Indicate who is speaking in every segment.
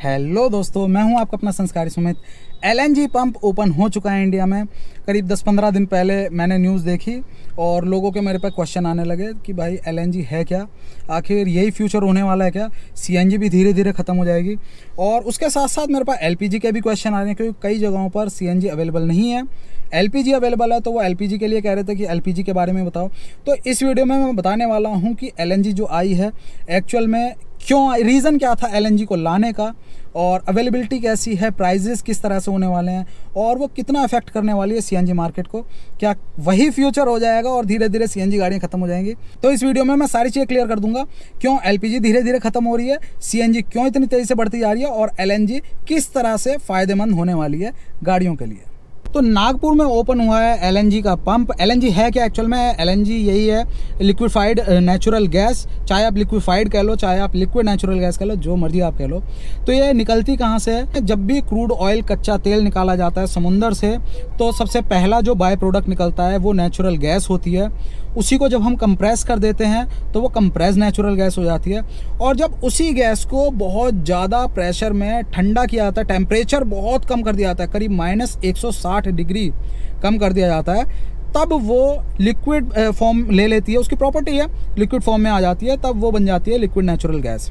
Speaker 1: Hello दोस्तों, मैं हूं आपका अपना संस्कारी सुमित। एलएनजी पंप ओपन हो चुका है इंडिया में। करीब 10-15 दिन पहले मैंने न्यूज़ देखी और लोगों के मेरे पे क्वेश्चन आने लगे कि भाई एलएनजी है क्या, आखिर यही फ्यूचर होने वाला है क्या, सीएनजी भी धीरे धीरे ख़त्म हो जाएगी। और उसके साथ साथ मेरे पास एलपीजी के भी क्वेश्चन आ रहे हैं, क्योंकि कई जगहों पर सीएनजी अवेलेबल नहीं है, एलपीजी अवेलेबल है। तो वो एलपीजी के लिए कह रहे थे कि एलपीजी के बारे में बताओ। तो इस वीडियो में मैं बताने वाला हूँ कि एलएनजी जो आई है एक्चुअल में क्यों, रीज़न क्या था एलएनजी को लाने का, और अवेलेबिलिटी कैसी है, प्राइजेस किस तरह से होने वाले हैं, और वो कितना अफेक्ट करने वाली है सीएनजी मार्केट को। क्या वही फ्यूचर हो जाएगा और धीरे धीरे सीएनजी गाड़ियाँ खत्म हो जाएंगी। तो इस वीडियो में मैं सारी चीज़ें क्लियर कर दूंगा, क्यों एलपीजी धीरे धीरे खत्म हो रही है, सीएनजी क्यों इतनी तेज़ी से बढ़ती जा रही है, और एलएनजी किस तरह से फ़ायदेमंद होने वाली है गाड़ियों के लिए। तो नागपुर में ओपन हुआ है एलएनजी का पंप। एलएनजी है क्या एक्चुअल में? एलएनजी यही है, लिक्विफाइड नेचुरल गैस। चाहे आप लिक्विफाइड कह लो, चाहे आप लिक्विड नेचुरल गैस कह लो, जो मर्जी आप कह लो। तो ये निकलती कहाँ से है? जब भी क्रूड ऑयल, कच्चा तेल निकाला जाता है समुंदर से, तो सबसे पहला जो बाय प्रोडक्ट निकलता है वो नेचुरल गैस होती है। उसी को जब हम कंप्रेस कर देते हैं तो वो कंप्रेस नेचुरल गैस हो जाती है। और जब उसी गैस को बहुत ज़्यादा प्रेशर में ठंडा किया जाता है, टेम्परेचर बहुत कम कर दिया जाता है, करीब -160 डिग्री कम कर दिया जाता है, तब वो लिक्विड फॉर्म ले लेती है। उसकी प्रॉपर्टी है, लिक्विड फॉर्म में आ जाती है, तब वो बन जाती है लिक्विड नेचुरल गैस।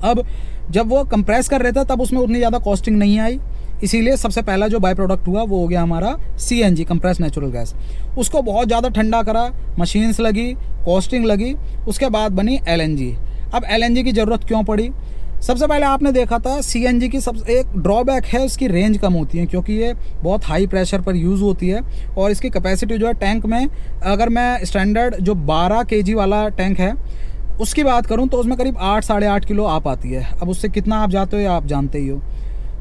Speaker 1: अब जब वो कंप्रेस कर रहे थे तब उसमें उतनी ज़्यादा कॉस्टिंग नहीं आई, इसीलिए सबसे पहला जो बाय प्रोडक्ट हुआ वो हो गया हमारा सीएनजी, कंप्रेस नेचुरल गैस। उसको बहुत ज़्यादा ठंडा करा, मशीन्स लगी, कॉस्टिंग लगी, उसके बाद बनी एलएनजी। अब एलएनजी की ज़रूरत क्यों पड़ी? सबसे पहले आपने देखा था सीएनजी की सबसे एक ड्रॉबैक है, उसकी रेंज कम होती है, क्योंकि ये बहुत हाई प्रेशर पर यूज़ होती है। और इसकी कैपेसिटी जो है टैंक में, अगर मैं स्टैंडर्ड जो 12 kg वाला टैंक है उसकी बात करूं तो उसमें करीब 8-8.5 किलो आ पाती है। अब उससे कितना आप जाते हो या आप जानते ही हो।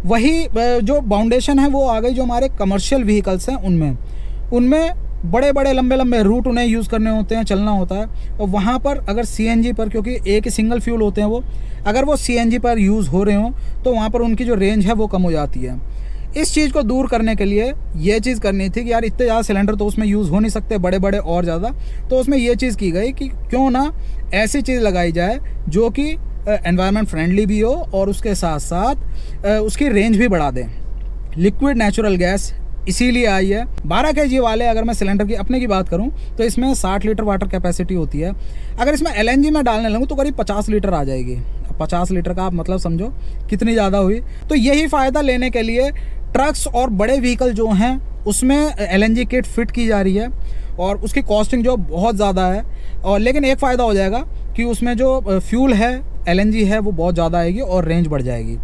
Speaker 1: वही जो बाउंडेशन है वो आ गई जो हमारे कमर्शियल व्हीकल्स हैं उनमें बड़े बड़े लंबे लंबे रूट उन्हें यूज़ करने होते हैं, चलना होता है। और वहाँ पर अगर सीएनजी पर, क्योंकि एक ही सिंगल फ्यूल होते हैं वो, अगर वो सीएनजी पर यूज़ हो रहे हों तो वहाँ पर उनकी जो रेंज है वो कम हो जाती है। इस चीज़ को दूर करने के लिए ये चीज़ करनी थी कि यार इतने ज़्यादा सिलेंडर तो उसमें यूज़ हो नहीं सकते, बड़े बड़े और ज़्यादा। तो उसमें ये चीज़ की गई कि क्यों ना ऐसी चीज़ लगाई जाए जो कि एनवायरनमेंट फ्रेंडली भी हो और उसके साथ साथ उसकी रेंज भी बढ़ा दें। लिक्विड नेचुरल गैस इसीलिए आई है। 12 kg वाले, अगर मैं सिलेंडर की अपने की बात करूं तो इसमें 60 लीटर वाटर कैपेसिटी होती है। अगर इसमें एलएनजी में डालने लगूं तो करीब 50 लीटर आ जाएगी। 50 लीटर का आप मतलब समझो कितनी ज़्यादा हुई। तो यही फ़ायदा लेने के लिए ट्रक्स और बड़े व्हीकल जो हैं उसमें एलएनजी किट फिट की जा रही है, और उसकी कॉस्टिंग जो बहुत ज़्यादा है। और लेकिन एक फ़ायदा हो जाएगा कि उसमें जो फ्यूल है, एलएनजी है, वो बहुत ज़्यादा आएगी और रेंज बढ़ जाएगी।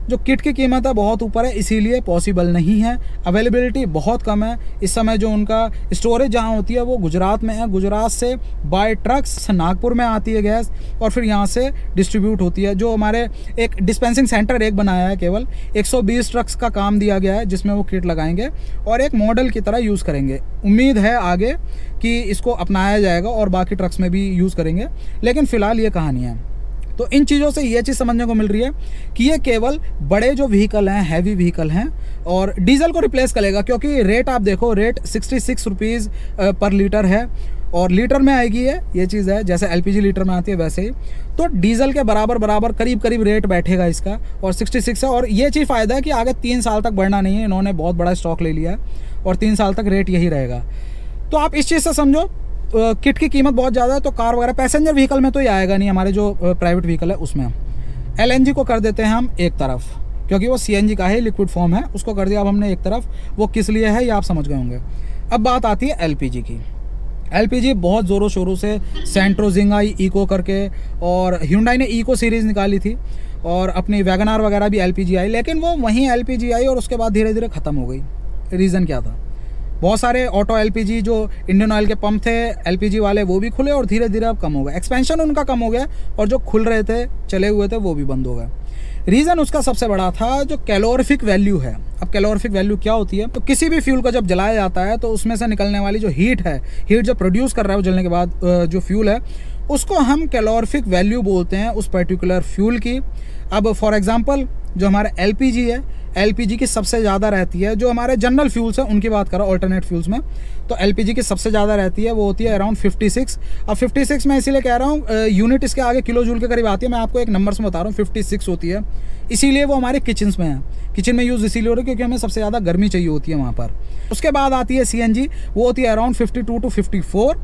Speaker 1: जो किट की कीमत है बहुत ऊपर है, इसीलिए पॉसिबल नहीं है। अवेलेबिलिटी बहुत कम है इस समय। जो उनका स्टोरेज जहाँ होती है वो गुजरात में है। गुजरात से बाय ट्रक्स नागपुर में आती है गैस, और फिर यहाँ से डिस्ट्रीब्यूट होती है। जो हमारे एक डिस्पेंसिंग सेंटर एक बनाया है, केवल 120 ट्रक्स का काम दिया गया है, जिसमें वो किट लगाएंगे और एक मॉडल की तरह यूज़ करेंगे। उम्मीद है आगे कि इसको अपनाया जाएगा और बाकी ट्रक्स में भी यूज़ करेंगे, लेकिन फ़िलहाल ये कहानी है। तो इन चीज़ों से ये चीज़ समझने को मिल रही है कि ये केवल बड़े जो व्हीकल हैं, हैवी व्हीकल हैं, और डीजल को रिप्लेस करेगा। क्योंकि रेट आप देखो, रेट 66 रुपीज़ पर लीटर है, और लीटर में आएगी ये चीज़ है, जैसे एलपीजी लीटर में आती है वैसे ही। तो डीजल के बराबर करीब रेट बैठेगा इसका, और 66 है। और ये चीज़ फ़ायदा है कि आगे 3 साल तक बढ़ना नहीं है, इन्होंने बहुत बड़ा स्टॉक ले लिया है और 3 साल तक रेट यही रहेगा। तो आप इस चीज़ से समझो किट की कीमत बहुत ज़्यादा है। तो कार वगैरह, पैसेंजर व्हीकल में तो ये आएगा नहीं, हमारे जो प्राइवेट व्हीकल है उसमें। एलएनजी को कर देते हैं हम एक तरफ, क्योंकि वो सीएनजी का है, लिक्विड फॉर्म है, उसको कर दिया अब हमने एक तरफ। वो किस लिए है ये आप समझ गए होंगे। अब बात आती है एलपीजी की। एलपीजी बहुत ज़ोरों शोरों से सेंट्रोजिंग आई, इको करके, और ह्यूंडई ने इको सीरीज़ निकाली थी, और अपनी वैगनार वगैरह भी एलपीजी आई, लेकिन वो वहीं एलपीजी आई और उसके बाद धीरे धीरे ख़त्म हो गई। रीज़न क्या था? बहुत सारे ऑटो एलपीजी जो इंडियन ऑयल के पंप थे एलपीजी वाले, वो भी खुले और धीरे धीरे अब कम हो गए। एक्सपेंशन उनका कम हो गया, और जो खुल रहे थे, चले हुए थे, वो भी बंद हो गए। रीज़न उसका सबसे बड़ा था जो कैलोरीफिक वैल्यू है। अब कैलोरीफिक वैल्यू क्या होती है? तो किसी भी फ्यूल को जब जलाया जाता है तो उसमें से निकलने वाली जो हीट है, हीट जो प्रोड्यूस कर रहा है वो जलने के बाद जो फ्यूल है, उसको हम कैलोरीफिक वैल्यू बोलते हैं उस पर्टिकुलर फ्यूल की। अब फॉर एग्जांपल जो हमारा एलपीजी है, एलपीजी की सबसे ज़्यादा रहती है। जो हमारे जनरल फ्यूल्स हैं उनकी बात करो, अल्टरनेट फ्यूल्स में, तो एलपीजी की सबसे ज़्यादा रहती है, वो होती है अराउंड 56। अब 56 मैं इसीलिए कह रहा हूँ, यूनिट इसके आगे किलो जूल के करीब आती है, मैं आपको एक नंबर से बता रहा हूँ, 56 होती है। इसीलिए वो हमारे किचन्स में है, किचन में यूज़ इसीलिए हो रही है क्योंकि हमें सबसे ज़्यादा गर्मी चाहिए होती है वहाँ पर। उसके बाद आती है सीएनजी, वो होती है अराउंड 52 to 54,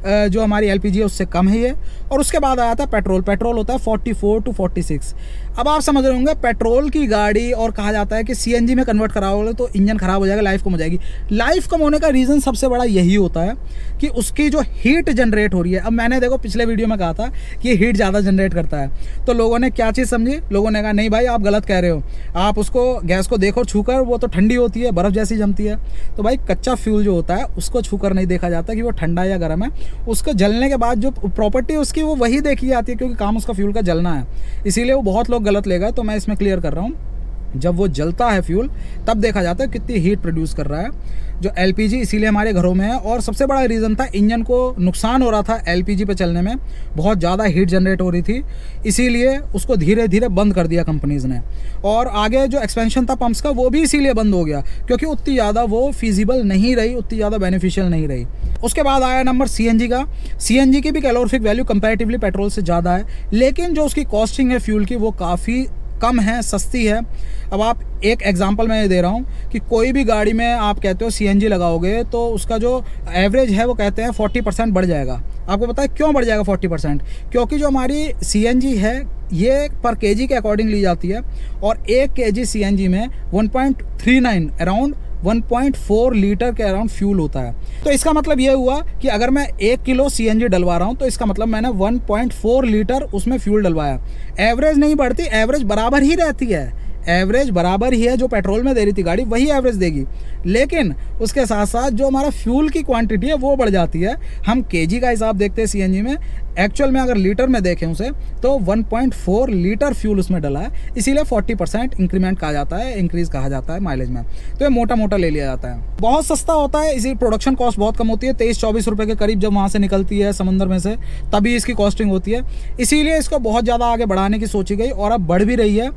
Speaker 1: जो हमारी एलपीजी है उससे कम है ये। और उसके बाद आया था पेट्रोल, पेट्रोल होता है 44 to 46। अब आप समझ रहे होंगे पेट्रोल की गाड़ी और कहा जाता है कि सीएनजी में कन्वर्ट कराओगे तो इंजन ख़राब हो जाएगा, लाइफ कम हो जाएगी। लाइफ कम होने का रीज़न सबसे बड़ा यही होता है कि उसकी जो हीट जनरेट हो रही है। अब मैंने देखो पिछले वीडियो में कहा था कि हीट ज़्यादा जनरेट करता है, तो लोगों ने क्या चीज़ समझी, लोगों ने कहा नहीं भाई आप गलत कह रहे हो, आप उसको गैस को देखो छूकर, वो तो ठंडी होती है, बर्फ़ जैसी जमती है। तो भाई कच्चा फ्यूल जो होता है उसको छूकर नहीं देखा जाता कि वो ठंडा या गर्म है, उसको जलने के बाद जो प्रॉपर्टी उसकी वो वही देखी जाती है, क्योंकि काम उसका फ्यूल का जलना है। इसीलिए वो बहुत लोग गलत ले गए, तो मैं इसमें क्लियर कर रहा हूँ, जब वो जलता है फ्यूल तब देखा जाता है कितनी हीट प्रोड्यूस कर रहा है जो एलपीजी। इसीलिए हमारे घरों में है। और सबसे बड़ा रीज़न था इंजन को नुकसान हो रहा था एलपीजी पे चलने में, बहुत ज़्यादा हीट जनरेट हो रही थी, इसीलिए उसको धीरे धीरे बंद कर दिया कंपनीज़ ने। और आगे जो एक्सपेंशन था पंप्स का वो भी इसीलिए बंद हो गया क्योंकि उतनी ज़्यादा वो फीजिबल नहीं रही, उतनी ज़्यादा बेनिफिशियल नहीं रही। उसके बाद आया नंबर सीएनजी का। सीएनजी की भी कैलोरीफिक वैल्यू कंपैरेटिवली पेट्रोल से ज़्यादा है, लेकिन जो उसकी कॉस्टिंग है फ्यूल की वो काफ़ी कम है, सस्ती है। अब आप एक एग्जांपल मैं ये दे रहा हूँ कि कोई भी गाड़ी में आप कहते हो सीएनजी लगाओगे तो उसका जो एवरेज है वो कहते हैं 40% बढ़ जाएगा। आपको पता है क्यों बढ़ जाएगा 40%? क्योंकि जो हमारी सीएनजी है ये पर केजी के अकॉर्डिंग ली जाती है, और 1 केजी सीएनजी में 1.39 अराउंड 1.4 लीटर के अराउंड फ्यूल होता है। तो इसका मतलब ये हुआ कि अगर मैं 1 किलो सीएनजी डलवा रहा हूँ तो इसका मतलब मैंने 1.4 लीटर उसमें फ्यूल डलवाया। एवरेज नहीं बढ़ती, एवरेज बराबर ही रहती है, एवरेज बराबर ही है, जो पेट्रोल में दे रही थी गाड़ी वही एवरेज देगी, लेकिन उसके साथ साथ जो हमारा फ्यूल की क्वांटिटी है वो बढ़ जाती है। हम केजी का हिसाब देखते हैं सीएनजी में, एक्चुअल में अगर लीटर में देखें उसे तो 1.4 लीटर फ्यूल उसमें डला है, इसीलिए 40% इंक्रीमेंट कहा जाता है, इंक्रीज कहा जाता है माइलेज में। तो ये मोटा मोटा ले लिया जाता है, बहुत सस्ता होता है, इसी प्रोडक्शन कॉस्ट बहुत कम होती है, 23-24 रुपये के करीब जब वहाँ से निकलती है समंदर में से तभी इसकी कॉस्टिंग होती है। इसीलिए इसको बहुत ज़्यादा आगे बढ़ाने की सोची गई और अब बढ़ भी रही है।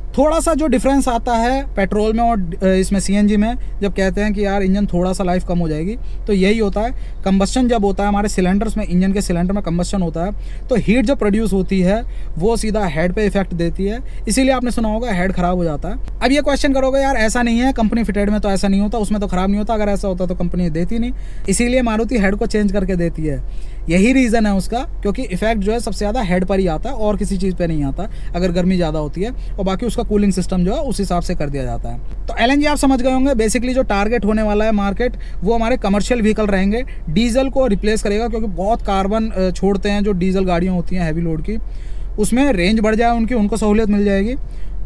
Speaker 1: थोड़ा सा जो डिफरेंस आता है पेट्रोल में और इसमें सीएनजी में, जब कहते हैं कि यार इंजन थोड़ा सा लाइफ कम हो जाएगी, तो यही होता है कंबस्शन जब होता है हमारे सिलेंडर्स में, इंजन के सिलेंडर में कंबस्शन होता है तो हीट जो प्रोड्यूस होती है वो सीधा हेड पे इफेक्ट देती है, इसीलिए आपने सुना होगा हेड खराब हो जाता है। अब ये क्वेश्चन करोगे यार ऐसा नहीं है, कंपनी फिटेड में तो ऐसा नहीं होता, उसमें तो खराब नहीं होता, अगर ऐसा होता तो कंपनी देती नहीं, इसीलिए मारुति हेड को चेंज करके देती है। यही रीज़न है उसका, क्योंकि इफेक्ट जो है सबसे ज़्यादा हेड पर ही आता है और किसी चीज़ पे नहीं आता अगर गर्मी ज़्यादा होती है, और बाकी उसका कूलिंग सिस्टम जो है उस हिसाब से कर दिया जाता है। तो एलएनजी आप समझ गए होंगे, बेसिकली जो टारगेट होने वाला है मार्केट वो हमारे कमर्शियल व्हीकल रहेंगे, डीजल को रिप्लेस करेगा, क्योंकि बहुत कार्बन छोड़ते हैं जो डीजल गाड़ियाँ होती हैं हैवी लोड की, उसमें रेंज बढ़ जाए उनकी, उनको सहूलियत मिल जाएगी।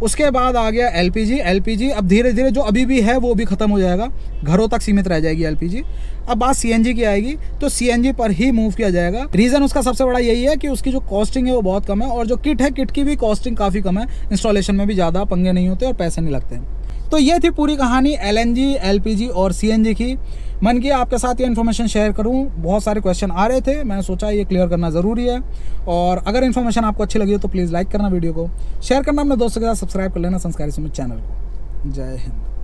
Speaker 1: उसके बाद आ गया एलपीजी अब धीरे धीरे जो अभी भी है वो भी ख़त्म हो जाएगा, घरों तक सीमित रह जाएगी एलपीजी। अब बात सीएनजी की आएगी तो सीएनजी पर ही मूव किया जाएगा। रीज़न उसका सबसे बड़ा यही है कि उसकी जो कॉस्टिंग है वो बहुत कम है, और जो किट है किट की भी कॉस्टिंग काफ़ी कम है, इंस्टॉलेशन में भी ज़्यादा पंगे नहीं होते और पैसे नहीं लगते। तो ये थी पूरी कहानी एलएनजी, एलपीजी और सीएनजी की। मन किया आपके साथ ये इन्फॉर्मेशन शेयर करूं, बहुत सारे क्वेश्चन आ रहे थे, मैंने सोचा ये क्लियर करना ज़रूरी है। और अगर इन्फॉर्मेशन आपको अच्छी लगी हो तो प्लीज़ लाइक करना, वीडियो को शेयर करना अपने दोस्तों के साथ, सब्सक्राइब कर लेना संस्कारी सुमित चैनल को। जय हिंद।